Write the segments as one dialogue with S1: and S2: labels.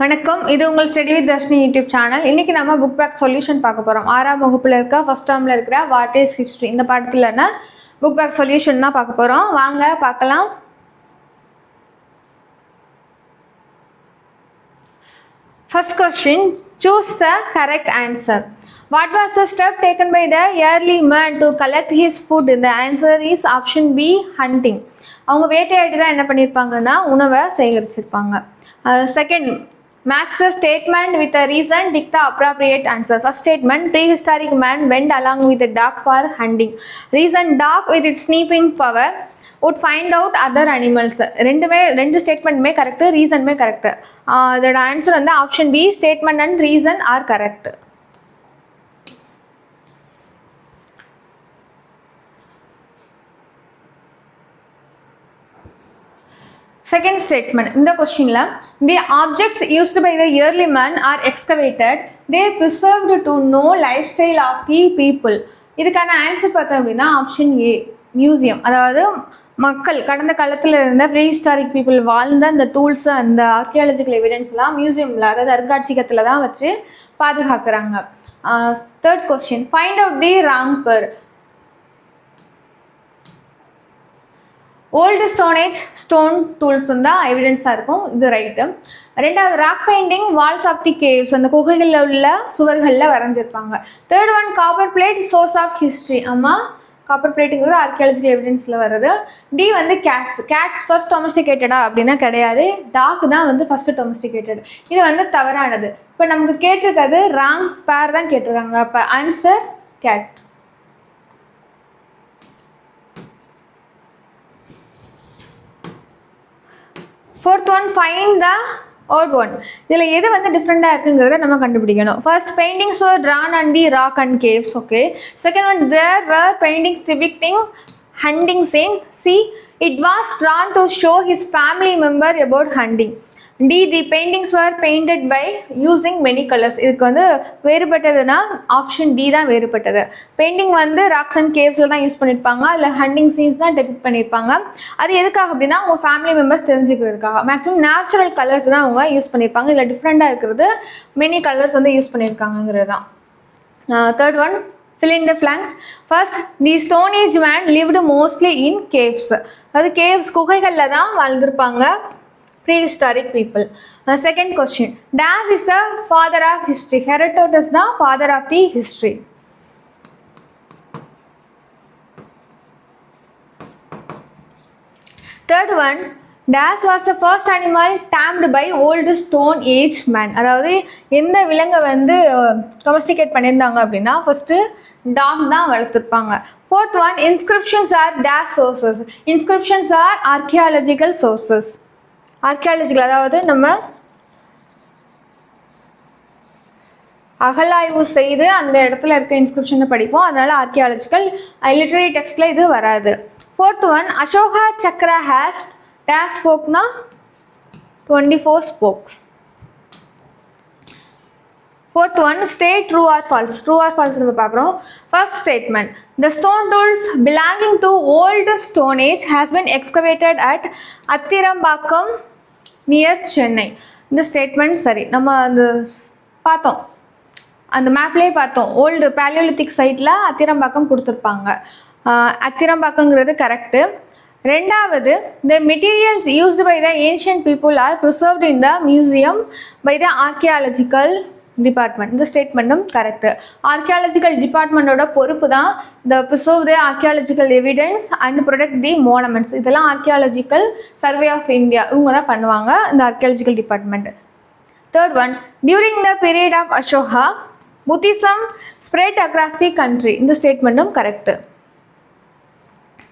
S1: வணக்கம், இது உங்கள் study with Darshini YouTube channel. இன்னைக்கு நம்ம புக் பேக் சொல்யூஷன் பார்க்க போகிறோம். 6ஆம் வகுப்பில் இருக்க ஃபர்ஸ்ட் டேர்மில் இருக்கிற வாட் இஸ் ஹிஸ்ட்ரி இந்த பாடத்தில் புக் பேக் சொல்யூஷன் தான் பார்க்க போகிறோம். வாங்க பார்க்கலாம். First question, choose the correct answer. What was the step taken by the early man to collect his food? The answer is option B, hunting. அவங்க வேட்டையாடி தான் என்ன பண்ணியிருப்பாங்கன்னா உணவை சேகரிச்சிருப்பாங்க. Second, match the statement with a reason, pick the appropriate answer. First statement, prehistoric man went along with the dog for hunting. Reason, dog with its sniffing power would find out other animals. ரெண்டு ஸ்டேட்மெண்ட்டுமே correct, ரீசனுமே correct. அதோட answer வந்து option B, statement and reason are correct. Second statement, இந்த கொஸ்டின்ல the objects used by the early man are excavated, they preserved to know lifestyle of the people. இதுக்கான answer பார்த்தோம் அப்படின்னா ஆப்ஷன் ஏ, மியூசியம். அதாவது மக்கள் கடந்த காலத்தில் இருந்த ப்ரீஹிஸ்டாரிக் பீப்புள் வாழ்ந்த அந்த டூல்ஸ், அந்த ஆர்கியாலஜிக்கல் எவிடன்ஸ்லாம் மியூசியமில், அதாவது அருங்காட்சியகத்தில் தான் வச்சு பாதுகாக்கிறாங்க. Third question, find out the wrong pair. Old stone age stone tools தான் எவிடன்ஸாக இருக்கும், இது ரைட்டு. ரெண்டாவது, rock painting walls of the caves, அந்த குகைகளில் உள்ள சுவர்களில் வரைஞ்சிருப்பாங்க. Third one, copper plate source of history. ஆமாம், காப்பர் பிளேட்டுங்கிறது ஆர்கியாலஜிக்கல் எவிடன்ஸில் வருது. டி வந்து கேட்ஸ் ஃபர்ஸ்ட் டொமஸ்டிகேட்டடா அப்படின்னா கிடையாது, டாக் தான் வந்து ஃபர்ஸ்ட் டொமஸ்டிகேட்டட். இது வந்து தவறானது. இப்போ நமக்கு கேட்டிருக்கிறது ராங் பேர் தான் கேட்டிருக்காங்க. அப்போ ஆன்சர் கேட். Fourth one, find the odd one. இதில் எது வந்து டிஃப்ரெண்டாக இருக்குங்கிறத நம்ம கண்டுபிடிக்கணும். First, paintings were drawn and the rock and caves. Okay. Second one, there were paintings depicting hunting scene. C, it was drawn to show his family member about hunting. D, the paintings were painted by using many colours. இதுக்கு வந்து வேறுபட்டதுன்னா option D தான் வேறுபட்டது. Painting வந்து rocks and கேவ்ஸில் தான் use பண்ணியிருப்பாங்க, இல்லை hunting scenes தான் depict பண்ணியிருப்பாங்க. அது எதுக்காக அப்படின்னா அவங்க ஃபேமிலி மெம்பர்ஸ் தெரிஞ்சுக்கிறதுக்காக. மேக்ஸிமம் நேச்சுரல் கலர்ஸ் தான் அவங்க யூஸ் பண்ணியிருப்பாங்க. இதில் டிஃப்ரெண்ட்டாக இருக்கிறது மெனி கலர்ஸ் வந்து யூஸ் பண்ணியிருக்காங்கிறது தான். Third one, fill in the blanks. First, the Stone Age man lived mostly in caves. அதாவது கேவ்ஸ் குகைகளில் தான் வாழ்ந்திருப்பாங்க prehistoric people. Second question, Das is the father of history. Herodotus the father of the history. Third one, Das was the first animal tamed by old Stone Age man. அதாவது எந்த விலங்கை வந்து domesticate பண்ணியிருந்தாங்க அப்படின்னா first talk தான் வளர்த்துருப்பாங்க. Fourth one, inscriptions are Das sources. Inscriptions are archaeological sources. Archaeological, அதாவது நம்ம அகழாய்வு செய்து அந்த இடத்துல இருக்க இன்ஸ்கிரிப்ஷனை படிப்போம், அதனால ஆர்கியாலஜிக்கல். லிட்டரரி டெக்ஸ்டில் இது வராது. Fourth one, Ashoka chakra has டேஸ் ஸ்போக்னா 24 spokes. Fourth one, state true or false. True or false நம்ம பார்க்குறோம். First statement, the stone tools belonging to old stone age has been excavated at Athirambakkam near Chennai. இந்த statement சரி. நம்ம அந்த பார்த்தோம், அந்த மேப்லேயே பார்த்தோம், ஓல்டு பேலியோலித்திக் சைட்டில் அத்திரம்பாக்கம் கொடுத்துருப்பாங்க. அத்திரம்பாக்கங்கிறது கரெக்டு. ரெண்டாவது, the materials used by the ancient people are preserved in the museum by the archaeological department. இந்த ஸ்டேட்மெண்ட்டும் கரெக்டு. ஆர்கியாலஜிக்கல் டிபார்ட்மெண்ட்டோட பொறுப்பு தான் the preserve the archaeological evidence and protect the monuments. இதெல்லாம் ஆர்கியாலஜிக்கல் சர்வே ஆஃப் இந்தியா இவங்க தான் பண்ணுவாங்க, இந்த archaeological department. Third one, during the period of Ashoka Buddhism spread across the country. இந்த ஸ்டேட்மெண்ட்டும் correct.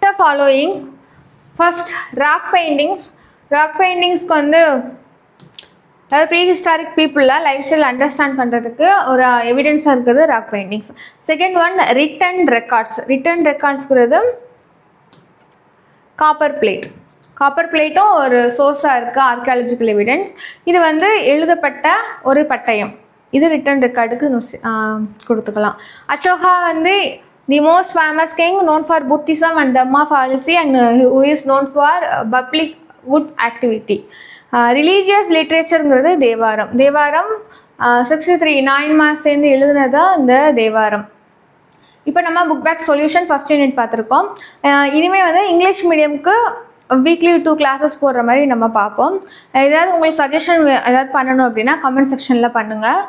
S1: The following, first rock paintings. Rock பெயிண்டிங்ஸ்க்கு வந்து அதாவது ப்ரீஹிஸ்டாரிக் பீப்புளாக லைஃப் ஸ்டைல் அண்டர்ஸ்டாண்ட் பண்ணுறதுக்கு ஒரு எவிடன்ஸாக இருக்கிறது rock paintings. Second one, written records. Written ரெக்கார்ட்ஸ்ங்கிறது காப்பர் பிளேட். காப்பர் பிளேட்டும் ஒரு சோர்ஸாக இருக்குது ஆர்கியாலஜிக்கல் எவிடன்ஸ். இது வந்து எழுதப்பட்ட ஒரு பட்டயம், இது ரிட்டன் ரெக்கார்டுக்கு கொடுத்துக்கலாம். அசோகா வந்து the most famous king known for Buddhism and Dhamma policy and who is known for public good activity. Religious லிட்ரேச்சருங்கிறது தேவாரம். தேவாரம் 63 9 மார்க்ஸ் சேர்ந்து எழுதுனதா இந்த தேவாரம். இப்போ நம்ம book back solution first unit பார்த்துருக்கோம். இனிமேல் வந்து இங்கிலீஷ் மீடியமுக்கு வீக்லி 2 கிளாஸஸ் போடுற மாதிரி நம்ம பார்ப்போம். ஏதாவது உங்களுக்கு சஜஷன் ஏதாவது பண்ணணும் அப்படின்னா கமெண்ட் செக்ஷனில் பண்ணுங்கள்.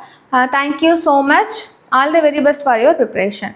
S1: Thank you so much. All the very best for your preparation.